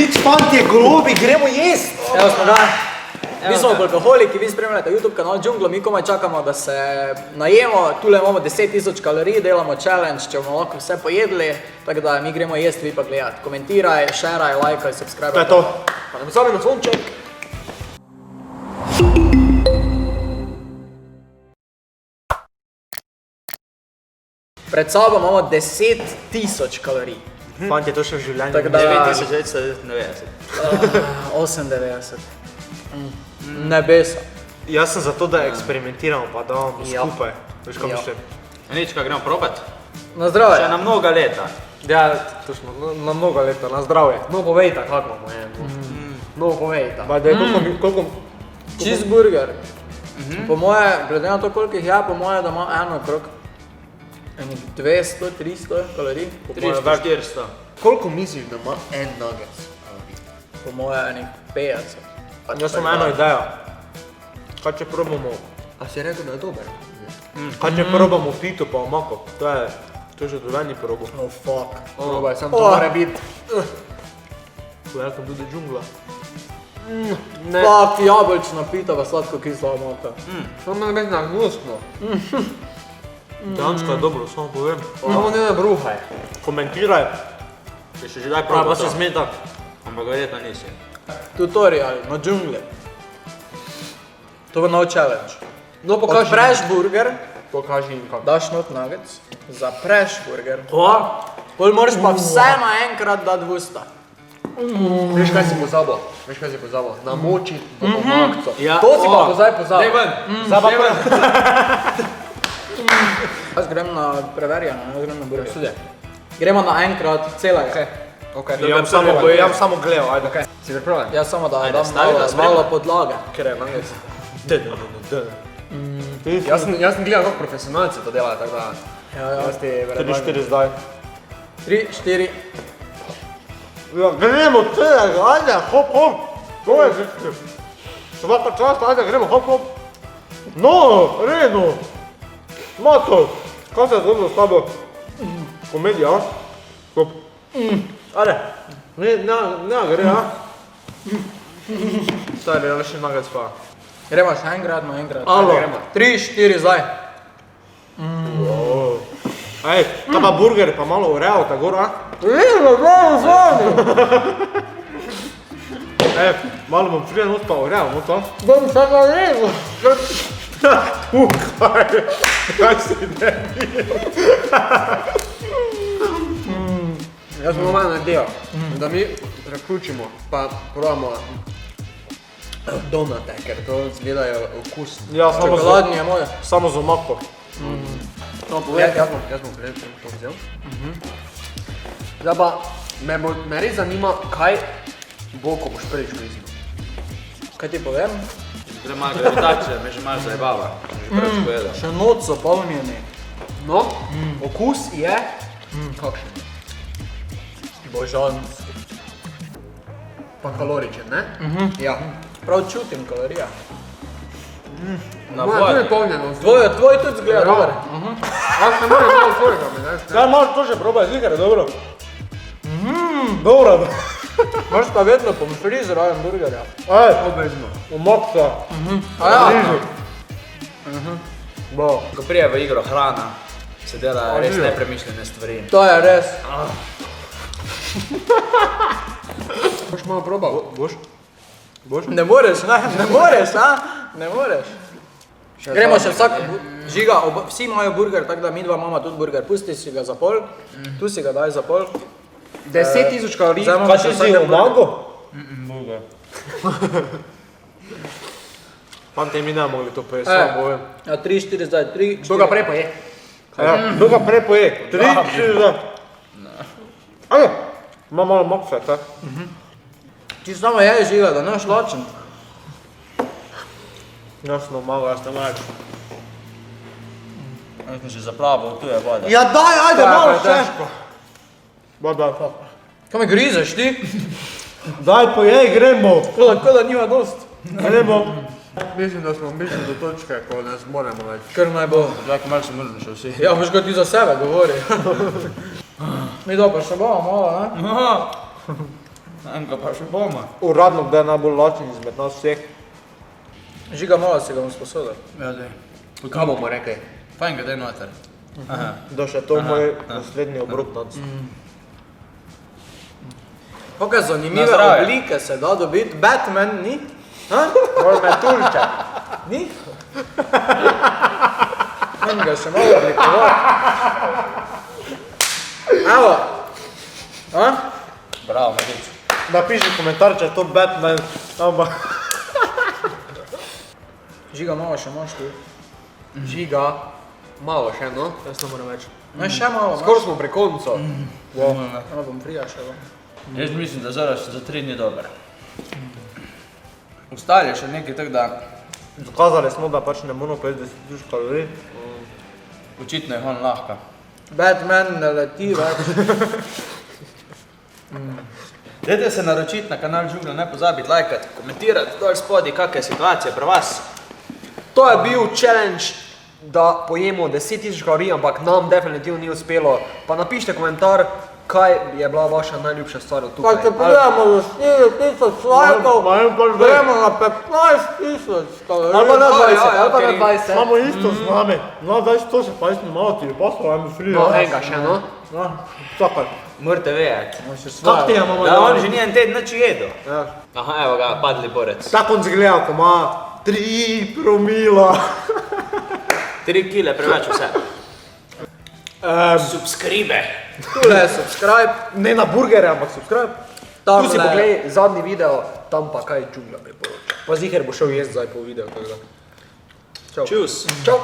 Nič, fantje, golobi, gremo jest! Evo smo ga. Mi smo alkoholiki, vi spremljate YouTube kanal Džunglo, mi komaj čakamo, da se najemo. Tule imamo 10.000 kalorij, delamo challenge, če bomo lahko vse pojedli. Tako da mi gremo jest, vi pa gledati. Komentiraj, šeraj, lajkaj, subscribe. To je to. Pa ne pozabi na zvonček. Pred sabo imamo 10.000 kalorij. Fantje, to še v življenju. Tako da... 9990. 98. Nebesa. Jaz sem zato, da eksperimentiramo, pa da imamo skupaj. Veš, kaj mišljam? Nič, kaj gremo probat? Na zdravje. Še na mnoga leta. Ja, točno, na mnogo leta, na zdravje. No povejta, kako imamo je. No povejta. Ba, da je koliko... Cheeseburger. Po moje, glede na to koliko jih je, po moje, da ima eno okrog enih 200, 300 kalorij. 300, 400. Koliko misliš, da ima en nuggets? Po moje enih 50. Jaz sem eno idejo. Kaj če probamo... A si rekel, da je dober? Kaj če probamo pito pa omako? To je že dovoljni probo. Oh fuck. Probaj, sam to mora biti. Welcome to the džungla. Fuck, jabolčna pita pa sladko kisla omaka. To mora biti na gnusno. Dejansko je dobro, samo povem. Samo ne bruhaj. Komentiraj. Če še že daj Pa probat se to. smeta. Ampak verjetno nisi. Tutorial na džungli. To bo nov challenge. No pokaži. Odpreš burger, Pokaži jim kako. daš not nuggets, zapreš burger. Ko? Pol moraš pa vse naenkrat dati v usta. Veš kaj si pozabil? Veš kaj si pozabil? Namoči do omakco. Ja, To si pa pozaj pozabil. Dej ven. Jaz grem na preverjanje, jaz grem na burger. Sudje. Gremo naenkrat celega. Okay. Ja bom samo gledal, ajde. Si pripravljen? Jaz samo da Ajde, dam stavi, da malo podlage. Ker je nuggets. Jaz sem gledal, kako profesionalci to delajo, tako da... Ja. Jaz ti 3-4 zdaj. 3, 4. Ja, gremo celega, ajde, hop, hop. To je že... Svaka čast, ajde, gremo, hop, hop. No, redno. Mato, kaj se je zgodilo s tabo? Komedija, a? Hop. Ajde. Ne, gre, a? Stari, ali še nuggets pa. Gremo še enkrat, no enkrat. Alo. 3, 4, zdaj. Ej, ta pa burger pa malo urejal, ta gor, a? Ej, malo bom frija not pa urejal, no to? Bom se naredil. Kaj si ne? Jaz bom malo naredil, da mi preključimo, pa probamo donate, ker to izgledajo okusno. Ja, Čokoladni je moj. samo z omako. To povej. Jaz bom prej to vzel. Zdaj pa, me res zanima, kaj bo, ko boš prvič griznil. Kaj ti povem? Gre malo gravitacija, me že malo zajebava. Že preveč pojedel. Še noč so polnjeni. No, okus je kakšen? Božanski. Pa kaloričen, ne? Ja. Prav čutim kalorija. Na Moja, tu je vodi. polnjeno. Tvoj tudi zgleda dober. Jaz ne moram malo tvojega, mi ne? Kaj imaš to že probaj, zlikar je dobro. Dobro. Moraš pa vedno pomfri zraven burgerja. Ej, Obvezno. omakca. A ja? Rižu. Bo. Ko prije v igro hrana, se dela res nepremišljene stvari. To je res. Boš malo probal? Boš? Ne moreš, ne moreš, a? Ne moreš. Gremo še vsak, žiga, vsi imajo burger, tako da mi dva imamo tudi burger. Pusti si ga za pol, tu si ga daj za pol. 10.000 kalorij. Zdaj imamo Kaj še si si vsak burger. omago? Burger. Fante, mi ne mogli to pojesti, samo povem. Ja, 3, 4 zdaj, 3, 4. Kdo ga prej pa je? Ja, kdo ga prej poje? 3, 4 zdaj. Ajde, ima malo maksa, ta. Ti samo je žiga, da ne boš lačen. Jasno, malo, jaz tam reč. Jaz sem že zaplaval, tu je voda. Ja daj, ajde, malo še. težko. Daj. Kaj me grizeš ti? Daj, pojej, gremo. Tako da nima dost. Gremo. Mislim, da smo prišli do točke, ko ne zmoremo več. Kar naj bo. Zdaj, malo sem mrzli še vsi. Ja, boš ga ti za sebe govori. Mi dobro, še bomo malo, ne? Enko pa še bomo. Uradno, kdaj je najbolj lačen izmed nas vseh. Žiga, malo si ga bom sposodil. Ja, daj. Kaj bomo rekli? Fajn ga daj noter. Aha. Da še to moj naslednji obrok nad. Kakaj Na zanimive zdravje. oblike se da dobiti. Batman ni? Moj metulček. Ni? Moram ga še malo oblikovati. Evo. A? Bravo, Medic. Napiši komentar, če je to Batman. Ampak. Žiga, malo še imaš tu. Žiga. Malo še, no? Jaz ne moram več. No, še malo. Skoro smo pri koncu. Malo bom prijašal. Jaz mislim, da zaraz za 3 dni dober. Ostali še nekaj tak, da Dokazali smo, da pač ne moramo pojesti 10.000 kalorij. očitno je on lahka. Batman ne leti več. Dajte se naročiti na kanal Džungla, ne pozabiti, lajkati, komentirati dol spodaj, kakšna je situacija pri vas. To je bil challenge, da pojemo 10.000 kalorij, ampak nam definitivno ni uspelo. Pa napišite komentar, kaj je bila vaša najljubša stvar od Pa tukaj. če pridemo do 4.000 lajkov, gremo na 15.000 kalorij. Ali pa na 20, ali pa na 20. Imamo isto z nami. No, daj to se pa isto malo ti je paslo, ajmo free. No, enega še, no. Čakaj. Morate vedeti. Kak ti imamo Da on že ni en teden nič jedel. Ja. Aha, evo ga, padli borec. Tako on zgleda, ko ima 3 promila. 3 kile preveč vse. Subscribe. Tule je subscribe. Ne na burgere, ampak subscribe. Tam Tu si pogledaj zadnji video, tam pa kaj Džungla priporoča. Pa ziher bo šel jesti zdaj po videu, tako da. Čau. Čus. Čau.